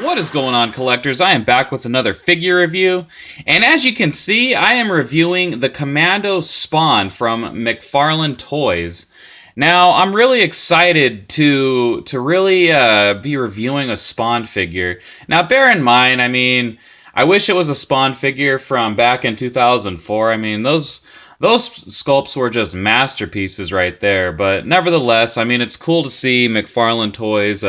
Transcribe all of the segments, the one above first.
What is going on, collectors? I am back with another figure review, and as you can see, I am reviewing the Commando Spawn from McFarlane Toys. Now, I'm really excited to really be reviewing a Spawn figure. Now, bear in mind, I wish it was a Spawn figure from back in 2004. Those sculpts were just masterpieces right there. But nevertheless, it's cool to see McFarlane Toys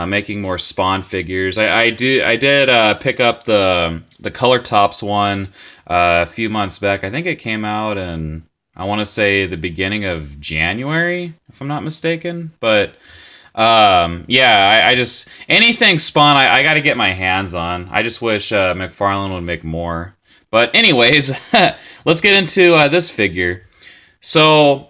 making more Spawn figures. I did pick up the Color Tops one a few months back. I think it came out in, I want to say, the beginning of January, if I'm not mistaken. But yeah, I just anything Spawn I got to get my hands on. I just wish McFarlane would make more. But anyways, let's get into this figure. So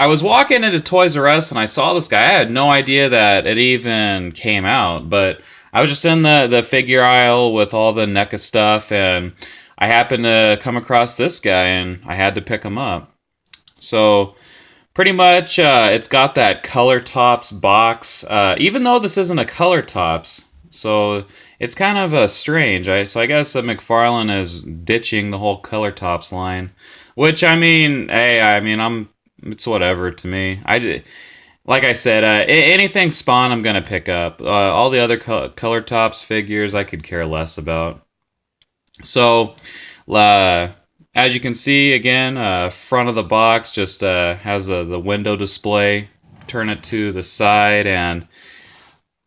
I was walking into Toys R Us and I saw this guy. I had no idea that it even came out, but I was just in the figure aisle with all the NECA stuff, and I happened to come across this guy, and I had to pick him up. So pretty much, it's got that Color Tops box, even though this isn't a Color Tops. So it's kind of strange. So I guess McFarlane is ditching the whole Color Tops line, which hey, it's whatever to me. Like I said, anything Spawn I'm gonna pick up. All the other Color Tops figures I could care less about. So, as you can see, again, front of the box just has the window display. Turn it to the side, and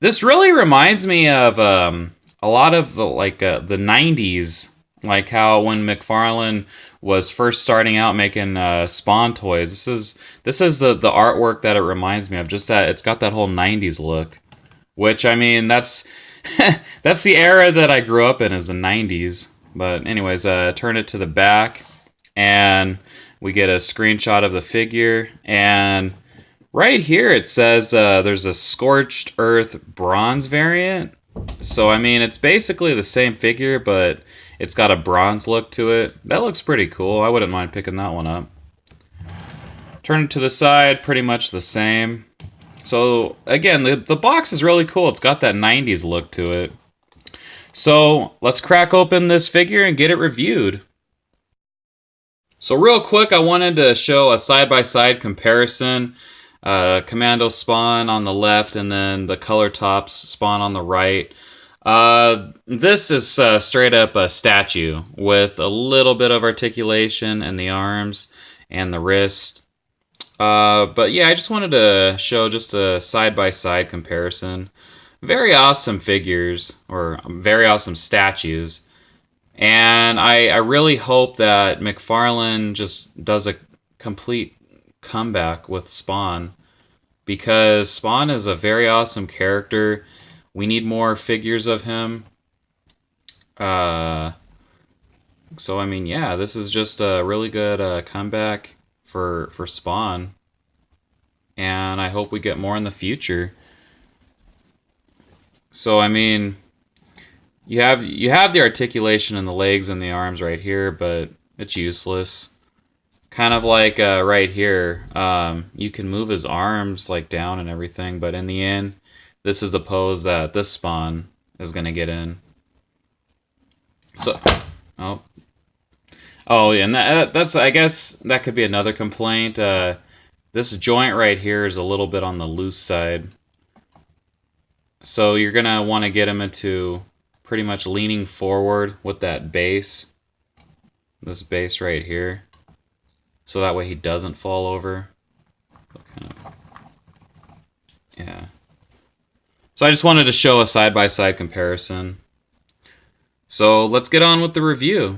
this really reminds me of a lot of the 90s, like how when McFarlane was first starting out making Spawn toys. This is the artwork that it reminds me of. Just that it's got that whole 90s look, which that's that's the era that I grew up in, is the 90s. But anyways, turn it to the back, and we get a screenshot of the figure, and right here it says there's a Scorched Earth bronze variant. So it's basically the same figure, but it's got a bronze look to it. That looks pretty cool. I wouldn't mind picking that one up. Turn it to the side, pretty much the same. So again, the box is really cool. It's got that 90s look to it. So let's crack open this figure and get it reviewed. So real quick, I wanted to show a side-by-side comparison. Commando Spawn on the left, and then the Color Tops Spawn on the right. This is straight up a statue with a little bit of articulation in the arms and the wrist. But yeah, I just wanted to show just a side-by-side comparison. Very awesome figures, or very awesome statues. And I really hope that McFarlane just does a complete comeback with Spawn, because Spawn is a very awesome character. We need more figures of him. So yeah, this is just a really good comeback for Spawn, and I hope we get more in the future. So you have the articulation in the legs and the arms right here, but it's useless. Kind of like right here, you can move his arms like down and everything, but in the end, this is the pose that this Spawn is gonna get in. So, oh yeah, and that's, I guess that could be another complaint. This joint right here is a little bit on the loose side, so you're gonna want to get him into pretty much leaning forward with that base, this base right here, so that way he doesn't fall over. Kind of, yeah. So I just wanted to show a side-by-side comparison. So let's get on with the review.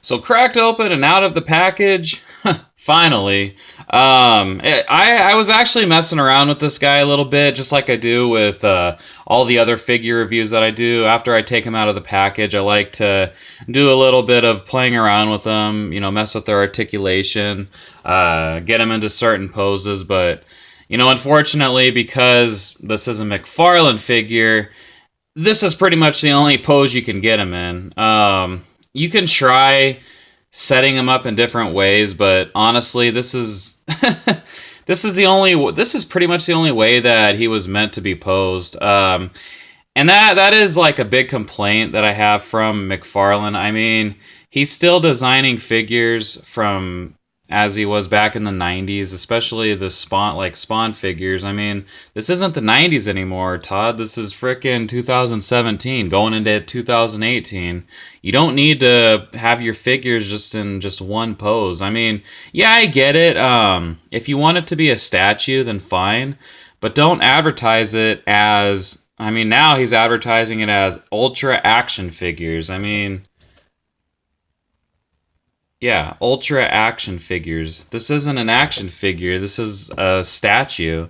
So cracked open and out of the package, finally. I was actually messing around with this guy a little bit, just like I do with all the other figure reviews that I do. After I take him out of the package, I like to do a little bit of playing around with them, mess with their articulation, get them into certain poses. But, unfortunately, because this is a McFarlane figure, this is pretty much the only pose you can get him in. You can try setting them up in different ways, but honestly, this is This is pretty much the only way that he was meant to be posed. And that is like a big complaint that I have from McFarlane. I mean, he's still designing figures from as he was back in the 90s, especially the Spawn figures. I mean, this isn't the 90s anymore, Todd. This is frickin' 2017 going into 2018. You don't need to have your figures just in just one pose. I mean, yeah, I get it. If you want it to be a statue, then fine, but don't advertise it as, I mean, now he's advertising it as ultra action figures. I mean, yeah, ultra action figures. This isn't an action figure. This is a statue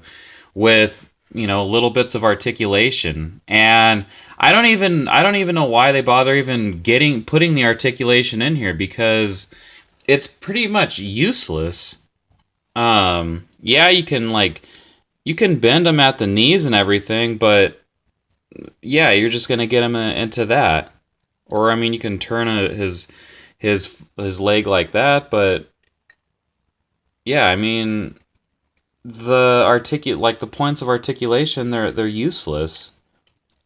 with, little bits of articulation. And I don't even know why they bother even putting the articulation in here, because it's pretty much useless. Yeah, you can bend them at the knees and everything, but yeah, you're just gonna get him into that. Or I mean, you can turn his leg like that, but yeah, I mean, the points of articulation, they're useless.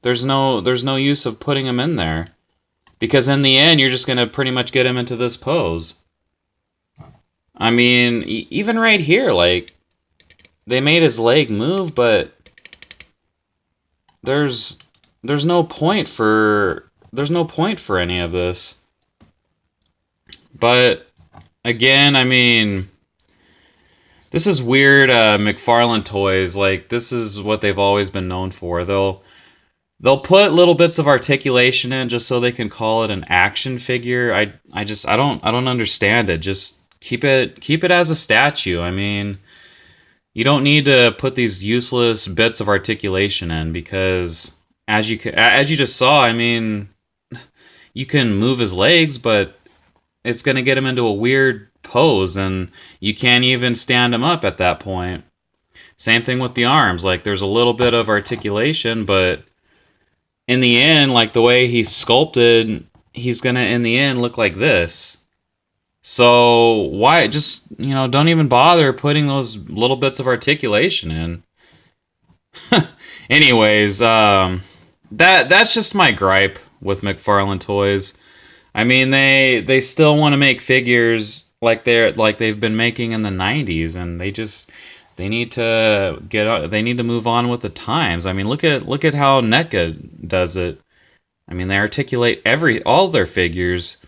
There's no use of putting him in there, because in the end you're just gonna pretty much get him into this pose. I mean, even right here, like, they made his leg move, but there's there's no point for any of this. But again, I mean, this is weird. McFarlane toys, like, this is what they've always been known for. They'll put little bits of articulation in just so they can call it an action figure. I don't understand it. Just keep it as a statue. I mean, you don't need to put these useless bits of articulation in, because as you just saw, I mean, you can move his legs, but it's going to get him into a weird pose, and you can't even stand him up at that point. Same thing with the arms. Like, there's a little bit of articulation, but in the end, like, the way he's sculpted, he's going to, in the end, look like this. So why just, don't even bother putting those little bits of articulation in. Anyways, that's just my gripe with McFarlane Toys. I mean, they still want to make figures like they've been making in the 90s, and they need to move on with the times. I mean, look at how NECA does it. I mean, they articulate all their figures.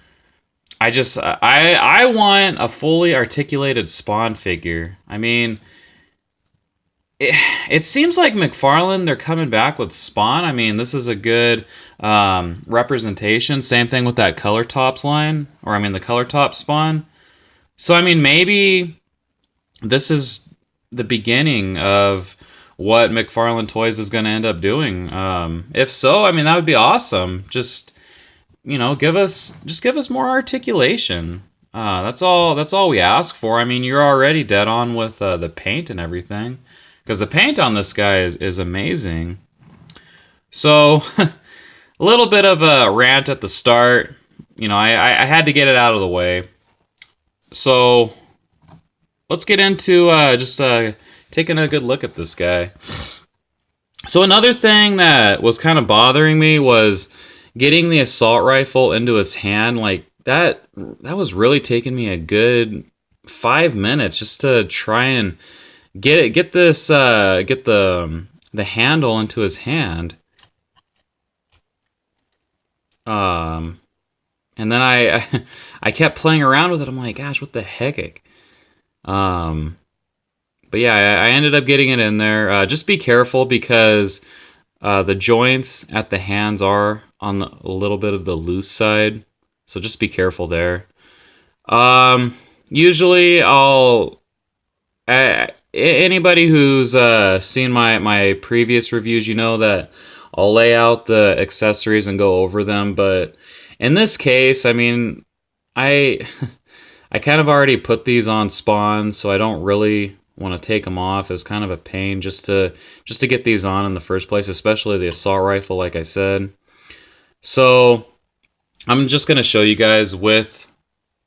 I want a fully articulated Spawn figure. I mean, it seems like McFarlane, they're coming back with Spawn. I mean, this is a good representation. Same thing with that Color Tops line, or I mean the Color Top Spawn. So I mean, maybe this is the beginning of what McFarlane Toys is going to end up doing. If so, I mean, that would be awesome. Just give us more articulation. That's all we ask for. I mean, you're already dead on with the paint and everything, because the paint on this guy is amazing. So, a little bit of a rant at the start. I had to get it out of the way. So, let's get into just taking a good look at this guy. So, another thing that was kind of bothering me was getting the assault rifle into his hand. Like, that was really taking me a good 5 minutes just to try and get the handle into his hand. And then I kept playing around with it. I'm like, gosh, what the heck? But yeah, I ended up getting it in there. Just be careful, because the joints at the hands are on a little bit of the loose side, so just be careful there. Usually anybody who's seen my previous reviews, that I'll lay out the accessories and go over them, but in this case, I mean, I kind of already put these on Spawn, so I don't really want to take them off. It was kind of a pain just to get these on in the first place, especially the assault rifle, like I said. So I'm just going to show you guys with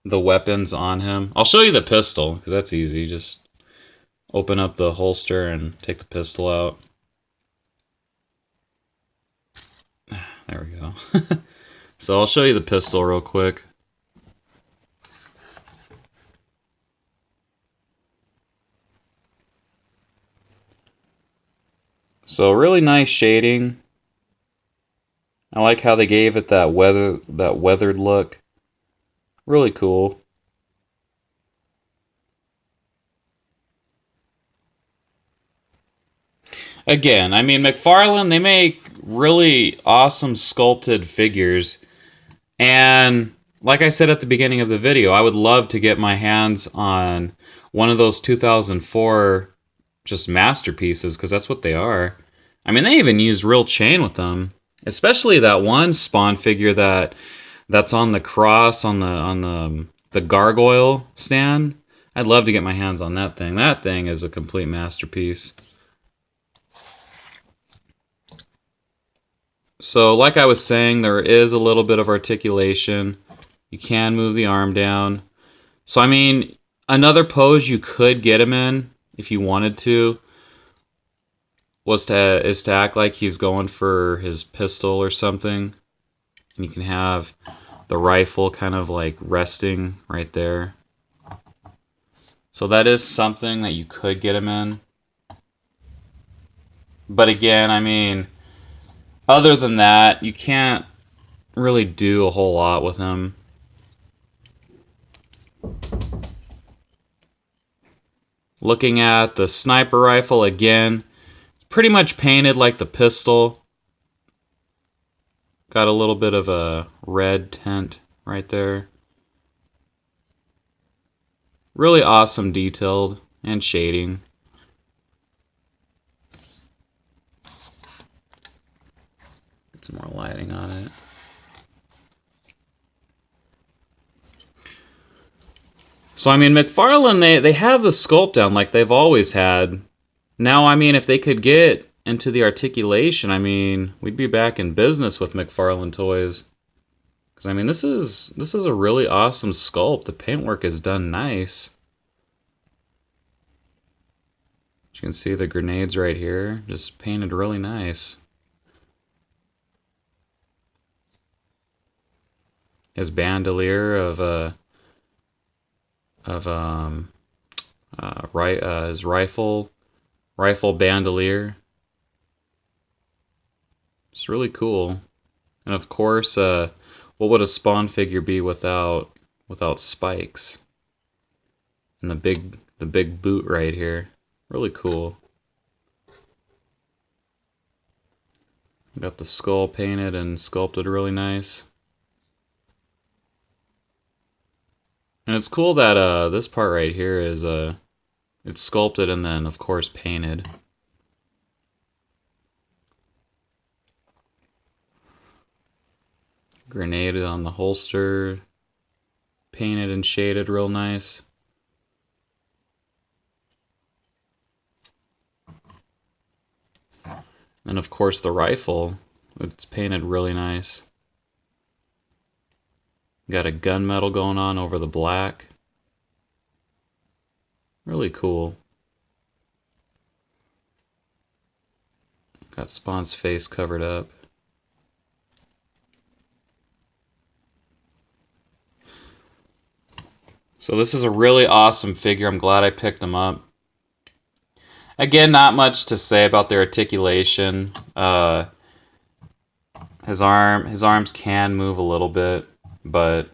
the weapons on him. I'll show you the pistol, because that's easy. Just open up the holster and take the pistol out. There we go. So I'll show you the pistol real quick. So really nice shading. I like how they gave it that weathered look. Really cool. Again, I mean, McFarlane, they make really awesome sculpted figures. And like I said at the beginning of the video, I would love to get my hands on one of those 2004 just masterpieces, because that's what they are. I mean, they even use real chain with them. Especially that one Spawn figure that's on the cross on the gargoyle stand. I'd love to get my hands on that thing. That thing is a complete masterpiece. So like I was saying, there is a little bit of articulation. You can move the arm down. So I mean, another pose you could get him in if you wanted to is to act like he's going for his pistol or something. And you can have the rifle kind of like resting right there. So that is something that you could get him in. But again, I mean, other than that, you can't really do a whole lot with him. Looking at the sniper rifle again, pretty much painted like the pistol. Got a little bit of a red tint right there. Really awesome detailed and shading. Get some more lighting on it. So I mean, McFarlane, they have the sculpt down like they've always had. Now, I mean, if they could get into the articulation, I mean, we'd be back in business with McFarlane toys. Because I mean, this is a really awesome sculpt. The paintwork is done nice. You can see the grenades right here, just painted really nice. His bandolier his rifle bandolier. It's really cool. And of course, what would a Spawn figure be without spikes? And the big boot right here. Really cool. Got the skull painted and sculpted really nice. And it's cool that this part right here is it's sculpted and then of course painted. Grenade on the holster, painted and shaded real nice. And of course the rifle, it's painted really nice. Got a gunmetal going on over the black. Really cool. Got Spawn's face covered up. So this is a really awesome figure. I'm glad I picked him up. Again, not much to say about the articulation. His arms can move a little bit, but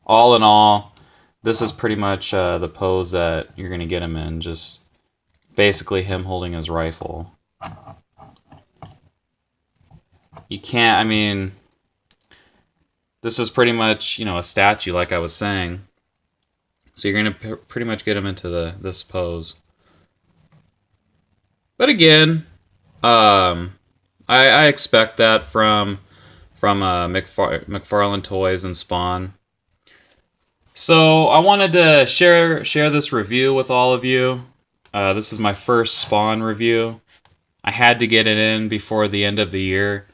all in all, this is pretty much the pose that you're going to get him in. Just basically him holding his rifle. You can't, I mean, this is pretty much, you know, a statue like I was saying. So you're going to pretty much get him into this pose. But again, I expect that from McFarlane Toys and Spawn. So I wanted to share this review with all of you. This is my first Spawn review. I had to get it in before the end of the year.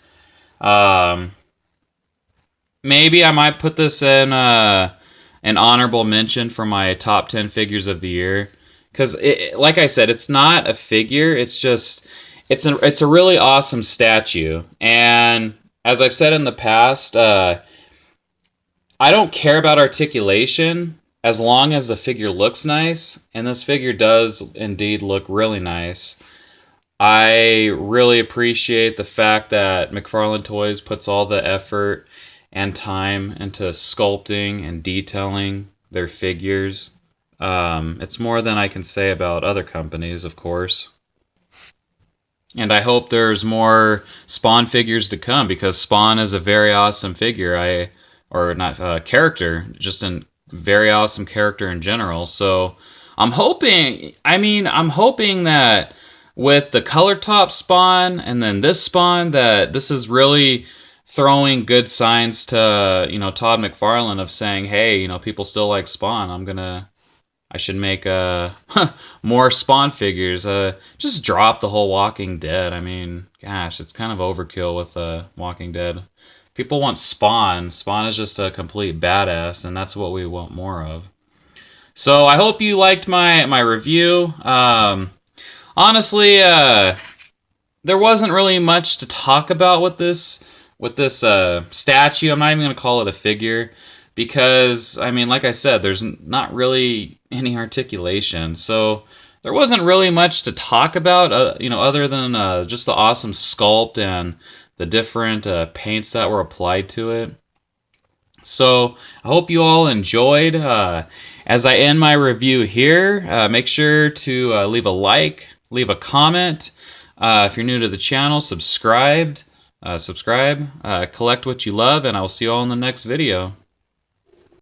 Maybe I might put this in an honorable mention for my top 10 figures of the year. because like I said, it's not a figure. It's just it's a really awesome statue. And as I've said in the past, I don't care about articulation as long as the figure looks nice, and this figure does indeed look really nice. I really appreciate the fact that McFarlane Toys puts all the effort and time into sculpting and detailing their figures. It's more than I can say about other companies, of course. And I hope there's more Spawn figures to come, because Spawn is a very awesome figure. Or not character, just a very awesome character in general. So I'm hoping that with the color top Spawn and then this Spawn, that this is really throwing good signs to, Todd McFarlane of saying, hey, people still like Spawn. I should make more Spawn figures. Just drop the whole Walking Dead. I mean, gosh, it's kind of overkill with Walking Dead. People want Spawn. Spawn is just a complete badass, and that's what we want more of. So I hope you liked my review. Honestly, there wasn't really much to talk about with this statue. I'm not even going to call it a figure, because, I mean, like I said, there's not really any articulation. So there wasn't really much to talk about, other than just the awesome sculpt and the different paints that were applied to it. So I hope you all enjoyed. As I end my review here, make sure to leave a like, leave a comment. If you're new to the channel, subscribe, collect what you love, and I will see you all in the next video.